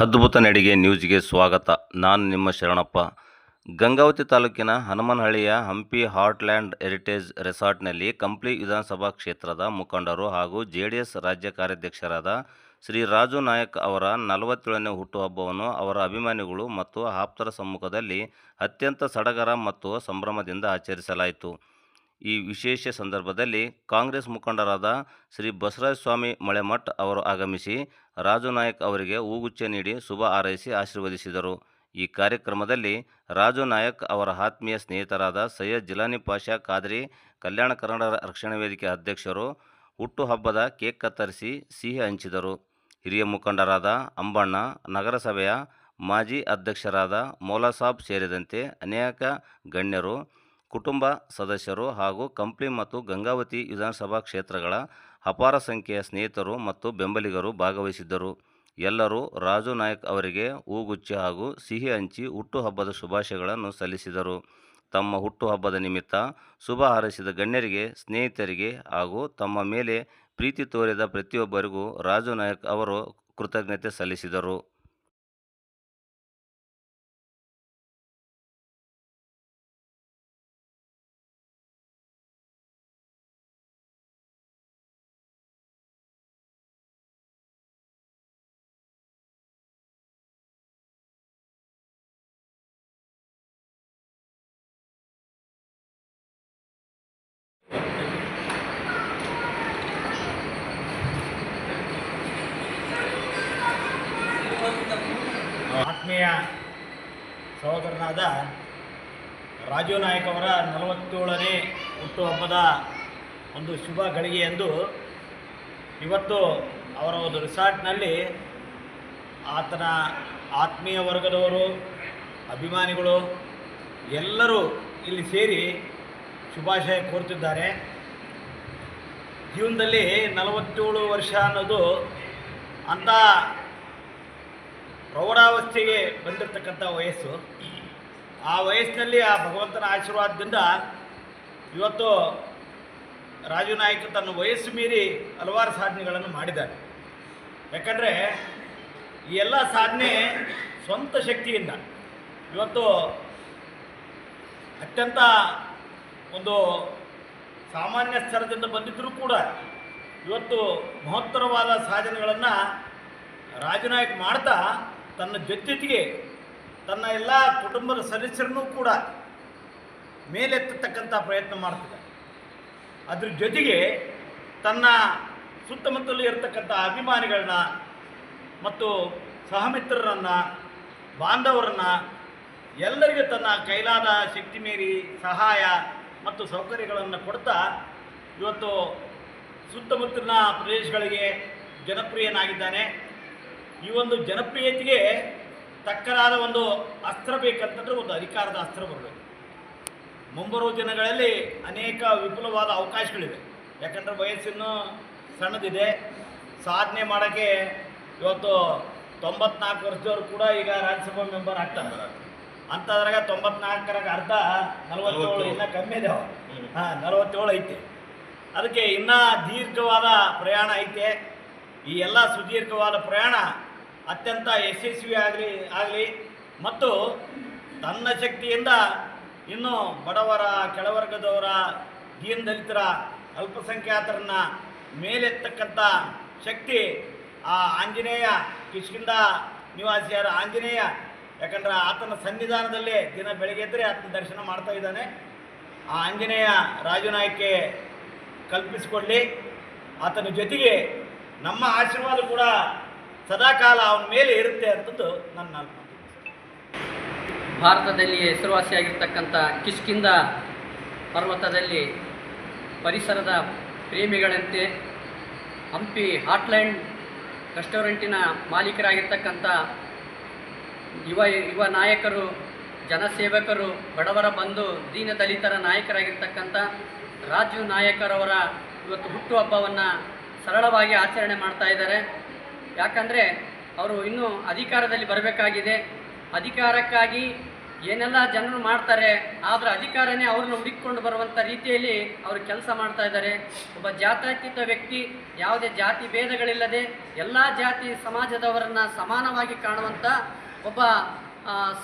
ಅದ್ಭುತ ನಡಿಗೆ ನ್ಯೂಸ್ಗೆ ಸ್ವಾಗತ. ನಾನು ನಿಮ್ಮ ಶರಣಪ್ಪ. ಗಂಗಾವತಿ ತಾಲೂಕಿನ ಹನುಮನಹಳ್ಳಿಯ ಹಂಪಿ ಹಾರ್ಟ್ಲ್ಯಾಂಡ್ ಹೆರಿಟೇಜ್ ರೆಸಾರ್ಟ್ನಲ್ಲಿ ಕಂಪ್ಲಿ ವಿಧಾನಸಭಾ ಕ್ಷೇತ್ರದ ಮುಖಂಡರು ಹಾಗೂ ಜೆಡಿಎಸ್ ರಾಜ್ಯ ಕಾರ್ಯಾಧ್ಯಕ್ಷರಾದ ಶ್ರೀ ರಾಜು ನಾಯಕ್ ಅವರ 47ನೇ ಹುಟ್ಟುಹಬ್ಬವನ್ನು ಅವರ ಅಭಿಮಾನಿಗಳು ಮತ್ತು ಆಪ್ತರ ಸಮ್ಮುಖದಲ್ಲಿ ಅತ್ಯಂತ ಸಡಗರ ಮತ್ತು ಸಂಭ್ರಮದಿಂದ ಆಚರಿಸಲಾಯಿತು. ಈ ವಿಶೇಷ ಸಂದರ್ಭದಲ್ಲಿ ಕಾಂಗ್ರೆಸ್ ಮುಖಂಡರಾದ ಶ್ರೀ ಬಸವರಾಜ ಸ್ವಾಮಿ ಮಳೆಮಠ್ ಅವರು ಆಗಮಿಸಿ ರಾಜು ನಾಯಕ್ ಅವರಿಗೆ ಹೂಗುಚ್ಛ ನೀಡಿ ಶುಭ ಹಾರೈಸಿ ಆಶೀರ್ವದಿಸಿದರು. ಈ ಕಾರ್ಯಕ್ರಮದಲ್ಲಿ ರಾಜು ನಾಯಕ್ ಅವರ ಆತ್ಮೀಯ ಸ್ನೇಹಿತರಾದ ಸೈಯದ್ ಜಿಲಾನಿ ಪಾಷಾ ಖಾದ್ರಿ, ಕಲ್ಯಾಣ ಕರ್ನಾಟಕ ರಕ್ಷಣಾ ವೇದಿಕೆ ಅಧ್ಯಕ್ಷರು ಹುಟ್ಟುಹಬ್ಬದ ಕೇಕ್ ಕತ್ತರಿಸಿ ಸಿಹಿ ಹಂಚಿದರು. ಹಿರಿಯ ಮುಖಂಡರಾದ ಅಂಬಣ್ಣ, ನಗರಸಭೆಯ ಮಾಜಿ ಅಧ್ಯಕ್ಷರಾದ ಮೌಲಾಸಾಬ್ ಸೇರಿದಂತೆ ಅನೇಕ ಗಣ್ಯರು, ಕುಟುಂಬ ಸದಸ್ಯರು ಹಾಗೂ ಕಂಪ್ಲಿ ಮತ್ತು ಗಂಗಾವತಿ ವಿಧಾನಸಭಾ ಕ್ಷೇತ್ರಗಳ ಅಪಾರ ಸಂಖ್ಯೆಯ ಸ್ನೇಹಿತರು ಮತ್ತು ಬೆಂಬಲಿಗರು ಭಾಗವಹಿಸಿದ್ದರು. ಎಲ್ಲರೂ ರಾಜು ನಾಯಕ್ ಅವರಿಗೆ ಹೂಗುಚ್ಛ ಹಾಗೂ ಸಿಹಿ ಹಂಚಿ ಹುಟ್ಟುಹಬ್ಬದ ಶುಭಾಶಯಗಳನ್ನು ಸಲ್ಲಿಸಿದರು. ತಮ್ಮ ಹುಟ್ಟುಹಬ್ಬದ ನಿಮಿತ್ತ ಶುಭ ಹಾರೈಸಿದ ಗಣ್ಯರಿಗೆ, ಸ್ನೇಹಿತರಿಗೆ ಹಾಗೂ ತಮ್ಮ ಮೇಲೆ ಪ್ರೀತಿ ತೋರಿದ ಪ್ರತಿಯೊಬ್ಬರಿಗೂ ರಾಜು ನಾಯಕ್ ಅವರು ಕೃತಜ್ಞತೆ ಸಲ್ಲಿಸಿದರು. ಆತ್ಮೀಯ ಸಹೋದರನಾದ ರಾಜು ನಾಯಕ್ ಅವರ 47ನೇ ಹುಟ್ಟುಹಬ್ಬದ ಒಂದು ಶುಭ ಗಳಿಗೆಯಂದು ಇವತ್ತು ಅವರ ಒಂದು ರೆಸಾರ್ಟ್ನಲ್ಲಿ ಆತನ ಆತ್ಮೀಯ ವರ್ಗದವರು, ಅಭಿಮಾನಿಗಳು ಎಲ್ಲರೂ ಇಲ್ಲಿ ಸೇರಿ ಶುಭಾಶಯ ಕೋರುತ್ತಿದ್ದಾರೆ. ಜೀವನದಲ್ಲಿ 47 ವರ್ಷ ಅನ್ನೋದು ಅಂಥ ಪ್ರೌಢಾವಸ್ಥೆಗೆ ಬಂದಿರತಕ್ಕಂಥ ವಯಸ್ಸು. ಆ ವಯಸ್ಸಿನಲ್ಲಿ ಆ ಭಗವಂತನ ಆಶೀರ್ವಾದದಿಂದ ಇವತ್ತು ರಾಜು ನಾಯಕ್ ತನ್ನ ವಯಸ್ಸು ಮೀರಿ ಹಲವಾರು ಸಾಧನೆಗಳನ್ನು ಮಾಡಿದ್ದಾರೆ. ಯಾಕಂದರೆ ಈ ಎಲ್ಲ ಸಾಧನೆ ಸ್ವಂತ ಶಕ್ತಿಯಿಂದ ಇವತ್ತು ಅತ್ಯಂತ ಒಂದು ಸಾಮಾನ್ಯ ಸ್ತರದಿಂದ ಬಂದಿದ್ದರೂ ಕೂಡ ಇವತ್ತು ಮಹತ್ತರವಾದ ಸಾಧನೆಗಳನ್ನು ರಾಜು ನಾಯಕ್ ಮಾಡ್ತಾ ತನ್ನ ಜೊತೆಗೆ ತನ್ನ ಎಲ್ಲ ಕುಟುಂಬದ ಸದಸ್ಯರನ್ನೂ ಕೂಡ ಮೇಲೆತ್ತತಕ್ಕಂಥ ಪ್ರಯತ್ನ ಮಾಡ್ತಿದ್ದಾರೆ. ಅದ್ರ ಜೊತೆಗೆ ತನ್ನ ಸುತ್ತಮುತ್ತಲೂ ಇರತಕ್ಕಂಥ ಅಭಿಮಾನಿಗಳನ್ನ ಮತ್ತು ಸಹಮಿತ್ರರನ್ನು, ಬಾಂಧವರನ್ನು ಎಲ್ಲರಿಗೂ ತನ್ನ ಕೈಲಾದ ಶಕ್ತಿ ಮೀರಿ ಸಹಾಯ ಮತ್ತು ಸೌಕರ್ಯಗಳನ್ನು ಕೊಡ್ತಾ ಇವತ್ತು ಸುತ್ತಮುತ್ತಲಿನ ಪ್ರದೇಶಗಳಿಗೆ ಜನಪ್ರಿಯನಾಗಿದ್ದಾನೆ. ಈ ಒಂದು ಜನಪ್ರಿಯತೆಗೆ ತಕ್ಕರಾದ ಒಂದು ಅಸ್ತ್ರ ಬೇಕಂತಂದರೆ ಒಂದು ಅಧಿಕಾರದ ಅಸ್ತ್ರ ಬರಬೇಕು. ಮುಂಬರುವ ದಿನಗಳಲ್ಲಿ ಅನೇಕ ವಿಪುಲವಾದ ಅವಕಾಶಗಳಿವೆ. ಯಾಕಂದರೆ ವಯಸ್ಸಿನ್ನು ಸಣ್ಣದಿದೆ. ಸಾಧನೆ ಮಾಡೋಕ್ಕೆ ಇವತ್ತು 94 ವರ್ಷದವರು ಕೂಡ ಈಗ ರಾಜ್ಯಸಭಾ ಮೆಂಬರ್ ಆಗ್ತಾರೆ. ಅಂಥದ್ರಾಗ 94ರಾಗ ಅರ್ಧ 47 ಇನ್ನೂ ಕಮ್ಮಿ ಇದಾವೆ. 47 ಐತೆ. ಅದಕ್ಕೆ ಇನ್ನೂ ದೀರ್ಘವಾದ ಪ್ರಯಾಣ ಐತೆ. ಈ ಎಲ್ಲ ಸುದೀರ್ಘವಾದ ಪ್ರಯಾಣ ಅತ್ಯಂತ ಯಶಸ್ವಿ ಆಗಲಿ ಮತ್ತು ತನ್ನ ಶಕ್ತಿಯಿಂದ ಇನ್ನೂ ಬಡವರ, ಕೆಳವರ್ಗದವರ, ದೀನದಲಿತರ, ಅಲ್ಪಸಂಖ್ಯಾತರನ್ನು ಮೇಲೆತ್ತಕ್ಕಂಥ ಶಕ್ತಿ ಆ ಆಂಜನೇಯ, ಕಿಷ್ಕಿಂಧ ನಿವಾಸಿಯಾದ ಆಂಜನೇಯ, ಯಾಕಂದರೆ ಆತನ ಸನ್ನಿಧಾನದಲ್ಲೇ ದಿನ ಬೆಳಗ್ಗೆ ಎದ್ದರೆ ಆತನ ದರ್ಶನ ಮಾಡ್ತಾ ಇದ್ದಾನೆ. ಆ ಆಂಜನೇಯ ರಾಜು ನಾಯಕ್ಕೆ ಕಲ್ಪಿಸಿಕೊಳ್ಳಿ. ಆತನ ಜೊತೆಗೆ ನಮ್ಮ ಆಶೀರ್ವಾದ ಕೂಡ ಸದಾಕಾಲ ಅವನ ಮೇಲೆ ಇರುತ್ತೆ ಅಂತಂದು ನನ್ನ ಅನ್ಕೊಂಡು. ಭಾರತದಲ್ಲಿ ಹೆಸರುವಾಸಿಯಾಗಿರ್ತಕ್ಕಂಥ ಕಿಷ್ಕಿಂಧ ಪರ್ವತದಲ್ಲಿ ಪರಿಸರದ ಪ್ರೇಮಿಗಳಂತೆ ಹಂಪಿ ಹಾರ್ಟ್ಲ್ಯಾಂಡ್ ರೆಸ್ಟೋರೆಂಟಿನ ಮಾಲೀಕರಾಗಿರ್ತಕ್ಕಂಥ ಯುವ ನಾಯಕರು, ಜನಸೇವಕರು, ಬಡವರ ಬಂಧು, ದೀನದಲಿತರ ನಾಯಕರಾಗಿರ್ತಕ್ಕಂಥ ರಾಜು ನಾಯಕರವರ ಇವತ್ತು ಹುಟ್ಟುಹಬ್ಬವನ್ನು ಸರಳವಾಗಿ ಆಚರಣೆ ಮಾಡ್ತಾ ಇದ್ದಾರೆ. ಯಾಕಂದರೆ ಅವರು ಇನ್ನೂ ಅಧಿಕಾರದಲ್ಲಿ ಬರಬೇಕಾಗಿದೆ. ಅಧಿಕಾರಕ್ಕಾಗಿ ಏನೆಲ್ಲ ಜನರು ಮಾಡ್ತಾರೆ, ಆದರೆ ಅಧಿಕಾರನೇ ಅವ್ರನ್ನ ಹುಡುಕಿಕೊಂಡು ಬರುವಂಥ ರೀತಿಯಲ್ಲಿ ಅವರು ಕೆಲಸ ಮಾಡ್ತಾ ಇದ್ದಾರೆ. ಒಬ್ಬ ಜಾತ್ಯತೀತ ವ್ಯಕ್ತಿ, ಯಾವುದೇ ಜಾತಿ ಭೇದಗಳಿಲ್ಲದೆ ಎಲ್ಲ ಜಾತಿ ಸಮಾಜದವರನ್ನು ಸಮಾನವಾಗಿ ಕಾಣುವಂಥ ಒಬ್ಬ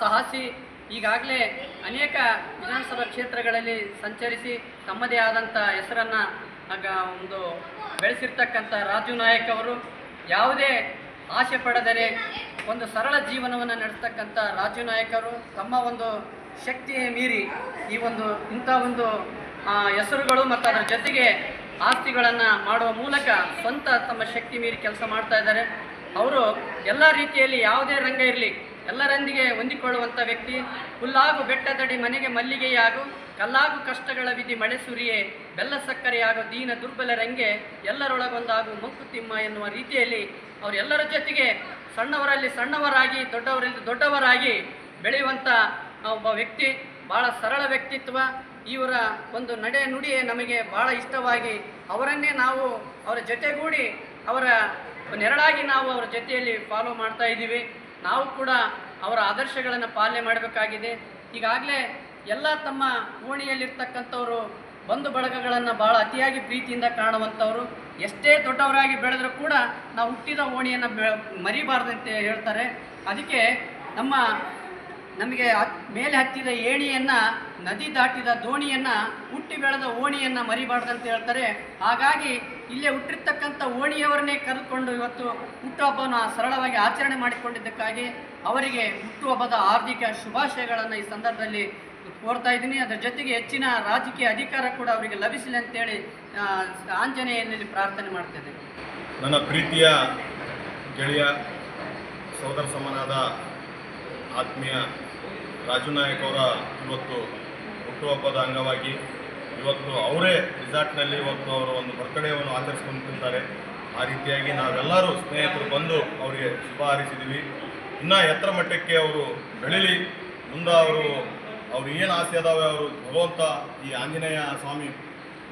ಸಾಹಸಿ. ಈಗಾಗಲೇ ಅನೇಕ ವಿಧಾನಸಭಾ ಕ್ಷೇತ್ರಗಳಲ್ಲಿ ಸಂಚರಿಸಿ ತಮ್ಮದೇ ಆದಂಥ ಹೆಸರನ್ನು ಒಂದು ಬೆಳೆಸಿರ್ತಕ್ಕಂಥ ರಾಜು ನಾಯಕ್ ಅವರು ಯಾವುದೇ ಆಸೆ ಪಡೆದರೆ ಒಂದು ಸರಳ ಜೀವನವನ್ನು ನಡೆಸ್ತಕ್ಕಂಥ ರಾಜು ನಾಯಕ್ ಅವರು ತಮ್ಮ ಒಂದು ಶಕ್ತಿಯ ಮೀರಿ ಈ ಒಂದು ಇಂಥ ಒಂದು ಹೆಸರುಗಳು ಮತ್ತು ಅದರ ಜೊತೆಗೆ ಆಸ್ತಿಗಳನ್ನು ಮಾಡುವ ಮೂಲಕ ಸ್ವಂತ ತಮ್ಮ ಶಕ್ತಿ ಮೀರಿ ಕೆಲಸ ಮಾಡ್ತಾ ಇದ್ದಾರೆ. ಅವರು ಎಲ್ಲ ರೀತಿಯಲ್ಲಿ ಯಾವುದೇ ರಂಗ ಇರಲಿ ಎಲ್ಲರೊಂದಿಗೆ ಹೊಂದಿಕೊಳ್ಳುವಂಥ ವ್ಯಕ್ತಿ. ಹುಲ್ಲಾಗು ಬೆಟ್ಟದಡಿ ಮನೆಗೆ ಮಲ್ಲಿಗೆಯಾಗು, ಕಲ್ಲಾಗು ಕಷ್ಟಗಳ ವಿಧಿ ಮಳೆ ಸುರಿಯೇ, ಬೆಲ್ಲ ಸಕ್ಕರೆಯಾಗು ದೀನ ದುರ್ಬಲರಂಗೆ, ಎಲ್ಲರೊಳಗೊಂದಾಗು ಮಂಕುತಿಮ್ಮ ಎನ್ನುವ ರೀತಿಯಲ್ಲಿ ಅವರೆಲ್ಲರ ಜೊತೆಗೆ ಸಣ್ಣವರಲ್ಲಿ ಸಣ್ಣವರಾಗಿ ದೊಡ್ಡವರಲ್ಲಿ ದೊಡ್ಡವರಾಗಿ ಬೆಳೆಯುವಂಥ ಒಬ್ಬ ವ್ಯಕ್ತಿ. ಭಾಳ ಸರಳ ವ್ಯಕ್ತಿತ್ವ. ಇವರ ಒಂದು ನಡೆ ನುಡಿಯೇ ನಮಗೆ ಭಾಳ ಇಷ್ಟವಾಗಿ ಅವರನ್ನೇ ನಾವು ಅವರ ಜೊತೆಗೂಡಿ ಅವರ ನೆರಳಾಗಿ ನಾವು ಅವರ ಜೊತೆಯಲ್ಲಿ ಫಾಲೋ ಮಾಡ್ತಾ ಇದ್ದೀವಿ. ನಾವು ಕೂಡ ಅವರ ಆದರ್ಶಗಳನ್ನು ಪಾಲನೆ ಮಾಡಬೇಕಾಗಿದೆ. ಈಗಾಗಲೇ ಎಲ್ಲ ತಮ್ಮ ಓಣಿಯಲ್ಲಿರ್ತಕ್ಕಂಥವರು ಬಂಧು ಬಳಗಗಳನ್ನು ಭಾಳ ಅತಿಯಾಗಿ ಪ್ರೀತಿಯಿಂದ ಕಾಣುವಂಥವ್ರು. ಎಷ್ಟೇ ದೊಡ್ಡವರಾಗಿ ಬೆಳೆದರೂ ಕೂಡ ನಾವು ಹುಟ್ಟಿದ ಓಣಿಯನ್ನು ಮರಿಬಾರ್ದಂತೆ ಹೇಳ್ತಾರೆ. ಅದಕ್ಕೆ ನಮಗೆ ಮೇಲೆ ಹತ್ತಿದ ಏಣಿಯನ್ನು, ನದಿ ದಾಟಿದ ದೋಣಿಯನ್ನು, ಹುಟ್ಟಿ ಬೆಳೆದ ಓಣಿಯನ್ನು ಮರಿಬಾರ್ದಂತ ಹೇಳ್ತಾರೆ. ಹಾಗಾಗಿ ಇಲ್ಲೇ ಹುಟ್ಟಿರ್ತಕ್ಕಂಥ ಓಣಿಯವರನ್ನೇ ಕರೆದುಕೊಂಡು ಇವತ್ತು ಹುಟ್ಟುಹಬ್ಬವನ್ನು ಸರಳವಾಗಿ ಆಚರಣೆ ಮಾಡಿಕೊಂಡಿದ್ದಕ್ಕಾಗಿ ಅವರಿಗೆ ಹುಟ್ಟುಹಬ್ಬದ ಹಾರ್ದಿಕ ಶುಭಾಶಯಗಳನ್ನು ಈ ಸಂದರ್ಭದಲ್ಲಿ ಕೋರ್ತಾ ಇದ್ದೀನಿ. ಅದರ ಜೊತೆಗೆ ಹೆಚ್ಚಿನ ರಾಜಕೀಯ ಅಧಿಕಾರ ಕೂಡ ಅವರಿಗೆ ಲಭಿಸಲಿ ಅಂತೇಳಿ ಆಂಜನೇಯನಲ್ಲಿ ಪ್ರಾರ್ಥನೆ ಮಾಡ್ತಿದ್ದೇನೆ. ನನ್ನ ಪ್ರೀತಿಯ ಗೆಳೆಯ ಸೋದರ ಸಮನಾದ ಆತ್ಮೀಯ ರಾಜು ನಾಯಕ್ ಅವರ ಇವತ್ತು ಹುಟ್ಟುಹಬ್ಬದ ಅಂಗವಾಗಿ ಇವತ್ತು ಅವರೇ ರಿಸಾರ್ಟ್ನಲ್ಲಿ ಇವತ್ತು ಅವರು ಒಂದು ಬರ್ತ್ಡೇವನ್ನು ಆಚರಿಸ್ಕೊಂತಿದ್ದಾರೆ. ಆ ರೀತಿಯಾಗಿ ನಾವೆಲ್ಲರೂ ಸ್ನೇಹಿತರು ಬಂದು ಅವರಿಗೆ ಶುಭ ಹಾರೈಸಿದ್ದೀವಿ. ಇನ್ನೂ ಎತ್ತರ ಮಟ್ಟಕ್ಕೆ ಅವರು ಬೆಳೀಲಿ, ಮುಂದೆ ಅವರು ಏನು ಆಸೆ ಅದಾವೆ ಅವರು ಭಗವಂತ ಈ ಆಂಜನೇಯ ಸ್ವಾಮಿ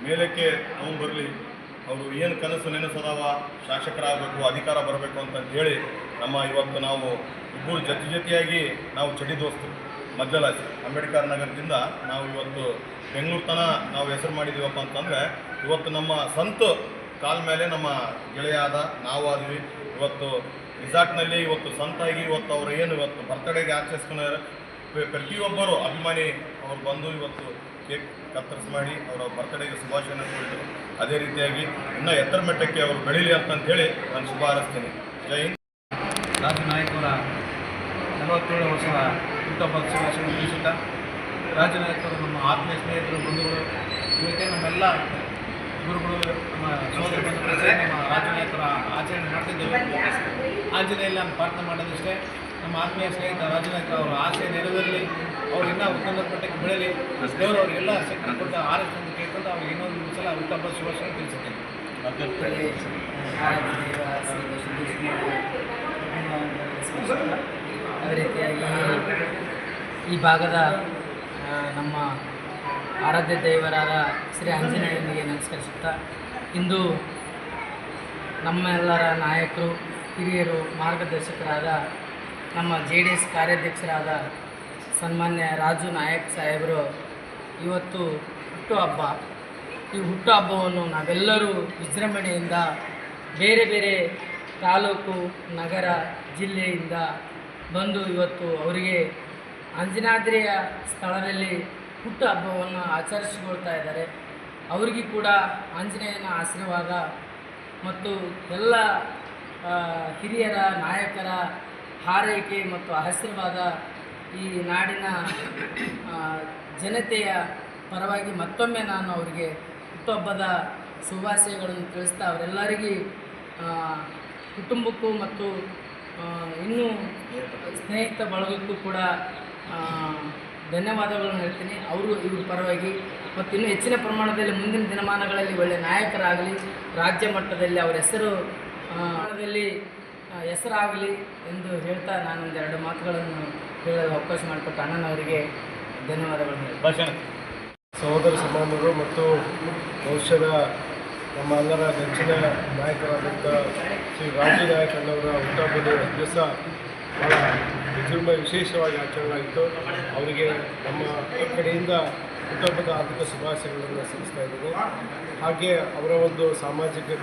ಮೇಲಕ್ಕೆ ತಗೊಂಡ್ಬರಲಿ. ಅವರು ಏನು ಕನಸು ನೆನಸದಾವ, ಶಾಸಕರಾಗಬೇಕು, ಅಧಿಕಾರ ಬರಬೇಕು ಅಂತಂತೇಳಿ ಇವತ್ತು ನಾವು ಇಬ್ಬರು ಜೊತೆಯಾಗಿ ನಾವು ಚಡಿ ದೋಸ್ತರು ಮಜ್ಜಲಾಸಿ ಅಂಬೇಡ್ಕರ್ ನಗರದಿಂದ ನಾವು ಇವತ್ತು ಬೆಂಗಳೂರು ತನಕ ನಾವು ಹೆಸರು ಮಾಡಿದ್ದೀವಪ್ಪ ಅಂತಂದರೆ ಇವತ್ತು ನಮ್ಮ ಸ್ವಂತ ಕಾಲ ಮೇಲೆ ನಮ್ಮ ಗೆಳೆಯಾದ ನಾವು ಆದ್ವಿ. ಇವತ್ತು ರಿಸಾರ್ಟ್ನಲ್ಲಿ ಇವತ್ತು ಸ್ವಂತಾಗಿ ಇವತ್ತು ಅವರು ಏನು ಇವತ್ತು ಬರ್ತಡೇಗೆ ಆಚರಿಸ್ಕೊಂಡ್ರೆ ಪ್ರತಿಯೊಬ್ಬರು ಅಭಿಮಾನಿ ಅವ್ರು ಬಂದು ಇವತ್ತು ಕೇಕ್ ಕತ್ತರಿಸಿ ಮಾಡಿ ಅವರ ಬರ್ತಡೇಗೆ ಶುಭಾಶಯನ ಕೊಟ್ಟರು. ಅದೇ ರೀತಿಯಾಗಿ ಇನ್ನೂ ಎತ್ತರ ಮಟ್ಟಕ್ಕೆ ಅವರು ಬೆಳೀಲಿ ಅಂತಂತೇಳಿ ನಾನು ಶುಭ ಹಾರೈಸ್ತೀನಿ. ಜೈ ಹಿಂದ್. ರಾಜು ನಾಯಕ್ ಅವರ 47 ವರ್ಷದ ಹುಟ್ಟುಹಬ್ಬದ ಶುಭಾಶಯ ತಿಳಿಸುತ್ತಾ, ರಾಜು ನಾಯಕ್ ಅವರು ನಮ್ಮ ಆತ್ಮೀಯ ಸ್ನೇಹಿತರು, ಬಂಧುಗಳು, ಇವತ್ತೇ ನಮ್ಮೆಲ್ಲ ಗುರುಗಳು, ನಮ್ಮ ಸೋದರ ಬಂಧುಗಳು ಸೇರಿ ನಮ್ಮ ರಾಜು ನಾಯಕರ ಆಚರಣೆ ಮಾಡ್ತಿದ್ದೇವೆ. ಆಂಜನೇಯಲ್ಲಿ ನಾನು ಪ್ರಾರ್ಥನೆ ಮಾಡೋದಿಷ್ಟೇ, ನಮ್ಮ ಆತ್ಮೀಯ ಸ್ನೇಹಿತ ರಾಜು ನಾಯಕ ಅವರ ಆಸೆ ನೆರವೇರಲಿ, ಅವ್ರು ಇನ್ನೂ ಉನ್ನತ ಮಟ್ಟಕ್ಕೆ ಬೆಳೀಲಿ, ದೇವರು ಅವರಿಗೆಲ್ಲ ಶಕ್ತಿ ಕೊಟ್ಟ ಆರೈಕೆಯನ್ನು ಕೇಳ್ಕೊಂಡು ಅವ್ರಿಗೆ ಇನ್ನೊಂದು ಸಲ ಹುಟ್ಟುಹಬ್ಬದ ಶುಭಾಶಯ ತಿಳಿಸುತ್ತೇನೆ. ಅದೇ ರೀತಿಯಾಗಿ ಈ ಭಾಗದ ನಮ್ಮ ಆರಾಧ್ಯ ದೇವರಾದ ಶ್ರೀ ಆಂಜನೇಯನಿಗೆ ನಮಸ್ಕರಿಸುತ್ತಾ, ಇಂದು ನಮ್ಮೆಲ್ಲರ ನಾಯಕರು, ಹಿರಿಯರು, ಮಾರ್ಗದರ್ಶಕರಾದ ನಮ್ಮ JDS ಕಾರ್ಯಾಧ್ಯಕ್ಷರಾದ ಸನ್ಮಾನ್ಯ ರಾಜು ನಾಯಕ್ ಸಾಹೇಬರು ಇವತ್ತು ಹುಟ್ಟುಹಬ್ಬ. ಈ ಹುಟ್ಟುಹಬ್ಬವನ್ನು ನಾವೆಲ್ಲರೂ ವಿಜೃಂಭಣೆಯಿಂದ ಬೇರೆ ಬೇರೆ ತಾಲೂಕು, ನಗರ, ಜಿಲ್ಲೆಯಿಂದ ಬಂದು ಇವತ್ತು ಅವರಿಗೆ ಅಂಜನಾದ್ರಿಯ ಸ್ಥಳದಲ್ಲಿ ಹುಟ್ಟುಹಬ್ಬವನ್ನು ಆಚರಿಸಿಕೊಳ್ತಾ ಇದ್ದಾರೆ. ಅವರಿಗೂ ಕೂಡ ಆಂಜನೇಯನ ಆಶೀರ್ವಾದ ಮತ್ತು ಎಲ್ಲ ಹಿರಿಯರ ನಾಯಕರ ಹಾರೈಕೆ ಮತ್ತು ಆಶೀರ್ವಾದ ಈ ನಾಡಿನ ಜನತೆಯ ಪರವಾಗಿ ಮತ್ತೊಮ್ಮೆ ನಾನು ಅವರಿಗೆ ಹುಟ್ಟುಹಬ್ಬದ ಶುಭಾಶಯಗಳನ್ನು ತಿಳಿಸ್ತಾ ಅವರೆಲ್ಲರಿಗೂ ಕುಟುಂಬಕ್ಕೂ ಮತ್ತು ಇನ್ನೂ ಸ್ನೇಹಿತ ಬಳಗಕ್ಕೂ ಕೂಡ ಧನ್ಯವಾದಗಳನ್ನು ಹೇಳ್ತೀನಿ. ಅವರು ಇವ್ರ ಪರವಾಗಿ ಮತ್ತು ಇನ್ನೂ ಹೆಚ್ಚಿನ ಪ್ರಮಾಣದಲ್ಲಿ ಮುಂದಿನ ದಿನಮಾನಗಳಲ್ಲಿ ಒಳ್ಳೆಯ ನಾಯಕರಾಗಲಿ, ರಾಜ್ಯ ಮಟ್ಟದಲ್ಲಿ ಅವರ ಹೆಸರಾಗಲಿ ಎಂದು ಹೇಳ್ತಾ ನಾನು ಒಂದೆರಡು ಮಾತುಗಳನ್ನು ಹೇಳಲು ಅವಕಾಶ ಮಾಡಿಕೊಟ್ಟ ಅಣ್ಣನವರಿಗೆ ಧನ್ಯವಾದಗಳನ್ನು. ಸಹೋದರ ಸಮಾನರು ಮತ್ತು ಭವಿಷ್ಯದ ನಮ್ಮೆಲ್ಲರ ನೆಚ್ಚಿನ ನಾಯಕರಾದಂಥ ಶ್ರೀ ರಾಜು ನಾಯಕ್ ಅನ್ನೋರ ಹುಟ್ಟುಹಬ್ಬದ ದಿವಸ ಭಾಳ ವಿಶೇಷವಾಗಿ ಆಚರಣೆಯಾಯಿತು. ಅವರಿಗೆ ನಮ್ಮ ಕಡೆಯಿಂದ ಹುಟ್ಟುಹಬ್ಬದ ಆರ್ಥಿಕ ಶುಭಾಶಯಗಳನ್ನು ಸಲ್ಲಿಸ್ತಾ ಇದ್ದೀನಿ. ಹಾಗೆ ಅವರ ಒಂದು ಸಾಮಾಜಿಕ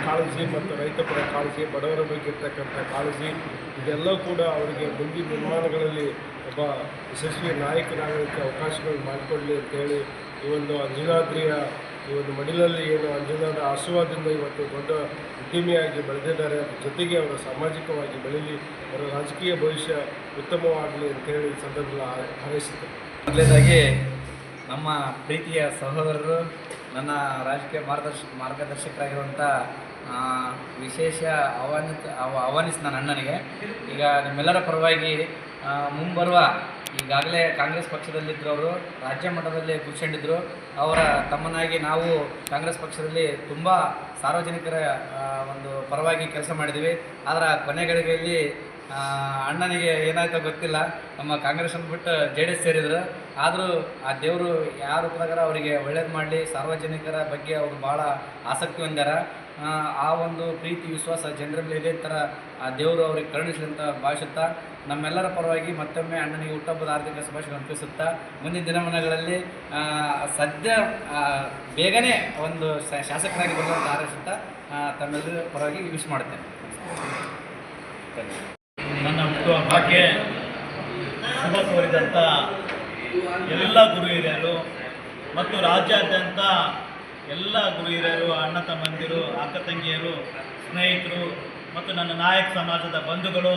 ಕಾಳಜಿ ಮತ್ತು ರೈತಪರ ಕಾಳಜಿ, ಬಡವರ ಬಗ್ಗೆ ಇರ್ತಕ್ಕಂಥ ಕಾಳಜಿ, ಇದೆಲ್ಲವೂ ಕೂಡ ಅವರಿಗೆ ಮುಂದಿನ ನಿರ್ಮಾಣಗಳಲ್ಲಿ ಒಬ್ಬ ಯಶಸ್ವಿ ನಾಯಕನಾಗೋಕ್ಕೆ ಅವಕಾಶಗಳು ಮಾಡಿಕೊಡಲಿ ಅಂತೇಳಿ ಈ ಒಂದು ಅಂಜನಾದ್ರಿಯ ಈ ಒಂದು ಮಡಿಲಲ್ಲಿ ಏನು ಅಂಜನಾದ ಆಶೀರ್ವಾದದಿಂದ ಇವತ್ತು ದೊಡ್ಡ ಉದ್ಯಮಿಯಾಗಿ ಬೆಳೆದಿದ್ದಾರೆ. ಅದ್ರ ಜೊತೆಗೆ ಅವರ ಸಾಮಾಜಿಕವಾಗಿ ಬೆಳೀಲಿ, ಅವರ ರಾಜಕೀಯ ಭವಿಷ್ಯ ಉತ್ತಮವಾಗಲಿ ಅಂತೇಳಿ ಈ ಸಂದರ್ಭದಲ್ಲಿ ಹಾರೈಸುತ್ತೇನೆ. ಮೊದಲನೇದಾಗಿ ನಮ್ಮ ಪ್ರೀತಿಯ ಸಹೋದರರು, ನನ್ನ ರಾಜಕೀಯ ಮಾರ್ಗದರ್ಶಕರಾಗಿರುವಂಥ ವಿಶೇಷ ಆಹ್ವಾನಿಸಿ ನನ್ನ ಅಣ್ಣನಿಗೆ ಈಗ ನಿಮ್ಮೆಲ್ಲರ ಪರವಾಗಿ ಮುಂಬರುವ ಈಗಾಗಲೇ ಕಾಂಗ್ರೆಸ್ ಪಕ್ಷದಲ್ಲಿದ್ದರು, ಅವರು ರಾಜ್ಯ ಮಟ್ಟದಲ್ಲಿ ಕೂತ್ಕೊಂಡಿದ್ದರು. ಅವರ ತಮ್ಮನಾಗಿ ನಾವು ಕಾಂಗ್ರೆಸ್ ಪಕ್ಷದಲ್ಲಿ ತುಂಬ ಸಾರ್ವಜನಿಕರ ಒಂದು ಪರವಾಗಿ ಕೆಲಸ ಮಾಡಿದ್ದೀವಿ. ಆದರೆ ಕೊನೆಗಳಿಗೆಯಲ್ಲಿ ಅಣ್ಣನಿಗೆ ಏನಾಯ್ತೋ ಗೊತ್ತಿಲ್ಲ, ನಮ್ಮ ಕಾಂಗ್ರೆಸ್ಸನ್ನು ಬಿಟ್ಟು JDS ಸೇರಿದರು. ಆದರೂ ಆ ದೇವರು ಯಾರ ಪ್ರಕಾರ ಅವರಿಗೆ ಒಳ್ಳೇದು ಮಾಡಲಿ, ಸಾರ್ವಜನಿಕರ ಬಗ್ಗೆ ಅವರು ಭಾಳ ಆಸಕ್ತಿ ಹೊಂದ್ಯಾರ. ಆ ಒಂದು ಪ್ರೀತಿ ವಿಶ್ವಾಸ ಜನರಲ್ಲಿ ಇದೇ ಥರ ಆ ದೇವರು ಅವ್ರಿಗೆ ಕರುಣಿಸಲಿ ಅಂತ ಭಾವಿಸುತ್ತಾ, ನಮ್ಮೆಲ್ಲರ ಪರವಾಗಿ ಮತ್ತೊಮ್ಮೆ ಅಣ್ಣನಿಗೆ ಹುಟ್ಟುಹಬ್ಬದ ಆರ್ಥಿಕ ಶುಭಾಶಯ ಅರ್ಪಿಸುತ್ತಾ, ಮುಂದಿನ ದಿನಮಾನಗಳಲ್ಲಿ ಸದ್ಯ ಬೇಗನೆ ಒಂದು ಶಾಸಕರಾಗಿ ಬರುವಂತ ಹಾರೈಸುತ್ತಾ ತಮ್ಮೆಲ್ಲರ ಪರವಾಗಿ ವಿಶ್ ಮಾಡುತ್ತೇನೆ. ನನ್ನ ಹುಟ್ಟುಹಬ್ಬಕ್ಕೆ ಶುಭ ಕೋರಿದಂಥ ಎಲ್ಲ ಗುರು ಹಿರಿಯರು ಮತ್ತು ರಾಜ್ಯಾದ್ಯಂತ ಎಲ್ಲ ಗುರು ಹಿರಿಯರು, ಅಣ್ಣ ತಮ್ಮಂದಿರು, ಅಕ್ಕ ತಂಗಿಯರು, ಸ್ನೇಹಿತರು ಮತ್ತು ನನ್ನ ನಾಯಕ ಸಮಾಜದ ಬಂಧುಗಳು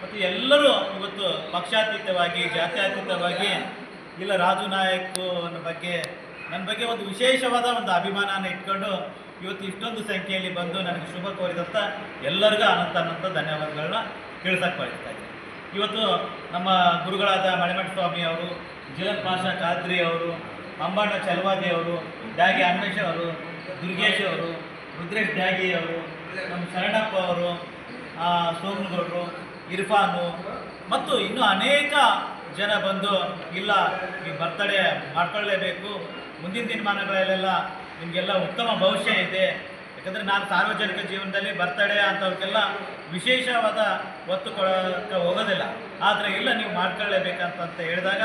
ಮತ್ತು ಎಲ್ಲರೂ ಇವತ್ತು ಪಕ್ಷಾತೀತವಾಗಿ, ಜಾತ್ಯತೀತವಾಗಿ ಇಲ್ಲ ರಾಜು ನಾಯಕ್ ನನ್ನ ಬಗ್ಗೆ ಒಂದು ವಿಶೇಷವಾದ ಒಂದು ಅಭಿಮಾನನ ಇಟ್ಕೊಂಡು ಇವತ್ತು ಇಷ್ಟೊಂದು ಸಂಖ್ಯೆಯಲ್ಲಿ ಬಂದು ನನಗೆ ಶುಭ ಕೋರಿದಂಥ ಎಲ್ಲರಿಗೂ ಅನಂತ ಧನ್ಯವಾದಗಳನ್ನ ತಿಳಿಸಕ್ಕೆ ಬಯಸ್ತಾ ಇದ್ದೀನಿ. ಇವತ್ತು ನಮ್ಮ ಗುರುಗಳಾದ ಮಳೆಮಠ ಸ್ವಾಮಿ ಅವರು, ಜಿಲನ್ ಪಾಷಾ ಖಾದ್ರಿ ಅವರು, ಅಂಬಣ್ಣ ಚಲವಾದಿ ಅವರು, ಡ್ಯಾಗಿ ಅನ್ವೇಷ್ ಅವರು, ದುರ್ಗೇಶ್ ಅವರು, ರುದ್ರೇಶ್ ಡ್ಯಾಗಿ ಅವರು, ನಮ್ಮ ಶರಣಪ್ಪ ಅವರು, ಸೋಮನಗೌಡರು, ಇರ್ಫಾನು ಮತ್ತು ಇನ್ನೂ ಅನೇಕ ಜನ ಬಂದು ಇಲ್ಲ ಈ ಬರ್ತಡೇ ಮಾಡ್ಕೊಳ್ಳೇಬೇಕು, ಮುಂದಿನ ದಿನಮಾನಗಳಲ್ಲೆಲ್ಲ ನಿಮಗೆಲ್ಲ ಉತ್ತಮ ಭವಿಷ್ಯ ಇದೆ. ಯಾಕಂದರೆ ನಾನು ಸಾರ್ವಜನಿಕ ಜೀವನದಲ್ಲಿ ಬರ್ತಡೇ ಅಂಥವ್ರಿಗೆಲ್ಲ ವಿಶೇಷವಾದ ಒತ್ತು ಕೊಡೋಕ್ಕೆ ಹೋಗೋದಿಲ್ಲ. ಆದರೆ ಇಲ್ಲ ನೀವು ಮಾಡ್ಕೊಳ್ಳೇಬೇಕಂತ ಹೇಳಿದಾಗ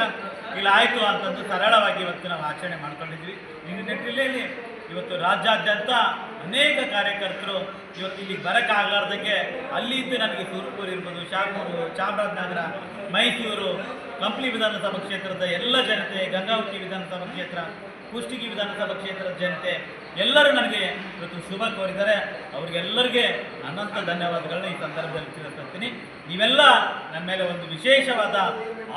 ಇಲ್ಲ ಆಯಿತು ಅಂತಂದು ಸರಳವಾಗಿ ಇವತ್ತು ನಾವು ಆಚರಣೆ ಮಾಡ್ಕೊಂಡಿದ್ವಿ. ಈ ನಿಟ್ಟಿನಲ್ಲಿ ಇವತ್ತು ರಾಜ್ಯಾದ್ಯಂತ ಅನೇಕ ಕಾರ್ಯಕರ್ತರು ಇವತ್ತು ಇಲ್ಲಿಗೆ ಬರೋಕ್ಕಾಗಲಾರ್ದಂಗೆ ಅಲ್ಲಿದ್ದು ನನಗೆ ಸೂರ್ಪುರ್ ಇರ್ಬೋದು, ಶಾಮೂರು, ಚಾಮರಾಜನಗರ, ಮೈಸೂರು, ಕಂಪ್ಲಿ ವಿಧಾನಸಭಾ ಕ್ಷೇತ್ರದ ಎಲ್ಲ ಜನತೆ, ಗಂಗಾವತಿ ವಿಧಾನಸಭಾ ಕ್ಷೇತ್ರ, ಕುಷ್ಟಗಿ ವಿಧಾನಸಭಾ ಕ್ಷೇತ್ರದ ಜನತೆ ಎಲ್ಲರೂ ನನಗೆ ಇವತ್ತು ಶುಭ ಕೋರಿದ್ದಾರೆ. ಅವ್ರಿಗೆಲ್ಲರಿಗೆ ಅನಂತ ಧನ್ಯವಾದಗಳನ್ನ ಈ ಸಂದರ್ಭದಲ್ಲಿ ತಿಳಿಸ್ತೀನಿ. ನೀವೆಲ್ಲ ನನ್ನ ಮೇಲೆ ಒಂದು ವಿಶೇಷವಾದ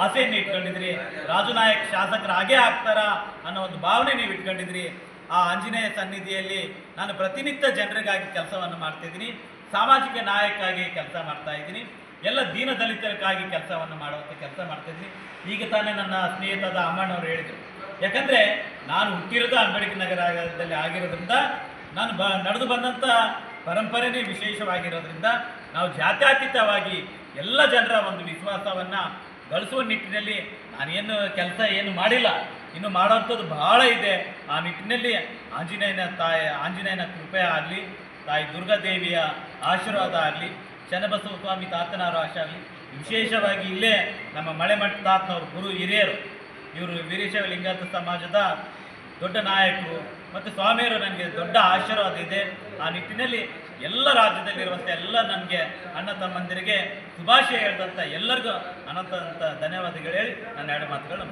ಆಸೆಯನ್ನು ಇಟ್ಕೊಂಡಿದ್ರಿ, ರಾಜು ನಾಯಕ್ ಶಾಸಕರಾಗೇ ಆಗ್ತಾರಾ ಅನ್ನೋ ಒಂದು ಭಾವನೆ ನೀವು ಇಟ್ಕೊಂಡಿದ್ರಿ. ಆ ಆಂಜನೇಯ ಸನ್ನಿಧಿಯಲ್ಲಿ ನಾನು ಪ್ರತಿನಿತ್ಯ ಜನರಿಗಾಗಿ ಕೆಲಸವನ್ನು ಮಾಡ್ತಾಯಿದ್ದೀನಿ, ಸಾಮಾಜಿಕ ನಾಯಕಾಗಿ ಕೆಲಸ ಮಾಡ್ತಾ ಇದ್ದೀನಿ, ಎಲ್ಲ ದೀನ ದಲಿತರಿಗಾಗಿ ಕೆಲಸವನ್ನು ಮಾಡುವಂಥ ಕೆಲಸ ಮಾಡ್ತಾಯಿದ್ದೀನಿ. ಈಗ ತಾನೇ ನನ್ನ ಸ್ನೇಹಿತರಾದ ಅಮ್ಮಣ್ಣವರು ಹೇಳಿದರು, ಯಾಕಂದರೆ ನಾನು ಹುಟ್ಟಿರೋದು ಅಂಬೇಡ್ಕರ್ ನಗರದಲ್ಲಿ ಆಗಿರೋದ್ರಿಂದ ನಾನು ನಡೆದು ಬಂದಂಥ ಪರಂಪರೆನೇ ವಿಶೇಷವಾಗಿರೋದ್ರಿಂದ ನಾವು ಜಾತ್ಯತೀತವಾಗಿ ಎಲ್ಲ ಜನರ ಒಂದು ವಿಶ್ವಾಸವನ್ನು ಗಳಿಸುವ ನಿಟ್ಟಿನಲ್ಲಿ ನಾನೇನು ಕೆಲಸ ಏನು ಮಾಡಿಲ್ಲ, ಇನ್ನು ಮಾಡೋವಂಥದ್ದು ಬಹಳ ಇದೆ. ಆ ನಿಟ್ಟಿನಲ್ಲಿ ಆಂಜನೇಯನ ಕೃಪೆ ಆಗಲಿ, ತಾಯಿ ದುರ್ಗಾದೇವಿಯ ಆಶೀರ್ವಾದ ಆಗಲಿ, ಚನ್ನಬಸವ ಸ್ವಾಮಿ ತಾತನವರ ಆಶೆ ಆಗಲಿ, ವಿಶೇಷವಾಗಿ ಇಲ್ಲೇ ನಮ್ಮ ಮಳೆಮಠ ತಾತನವರು ಗುರು ಹಿರಿಯರು, ಇವರು ವೀರಶೈವ ಲಿಂಗಾಯತ ಸಮಾಜದ ದೊಡ್ಡ ನಾಯಕರು ಮತ್ತು ಸ್ವಾಮಿಯರು ನನಗೆ ದೊಡ್ಡ ಆಶೀರ್ವಾದ ಇದೆ. ಆ ನಿಟ್ಟಿನಲ್ಲಿ ಎಲ್ಲ ರಾಜ್ಯದಲ್ಲಿರುವಂಥ ಎಲ್ಲ ನನಗೆ ಅಣ್ಣ ತಮ್ಮಂದಿರಿಗೆ ಶುಭಾಶಯ ಹೇಳಿದಂಥ ಎಲ್ಲರಿಗೂ ಅನಂತ ಧನ್ಯವಾದಗಳು ಹೇಳಿ ನನ್ನ ಎರಡು ಮಾತುಗಳು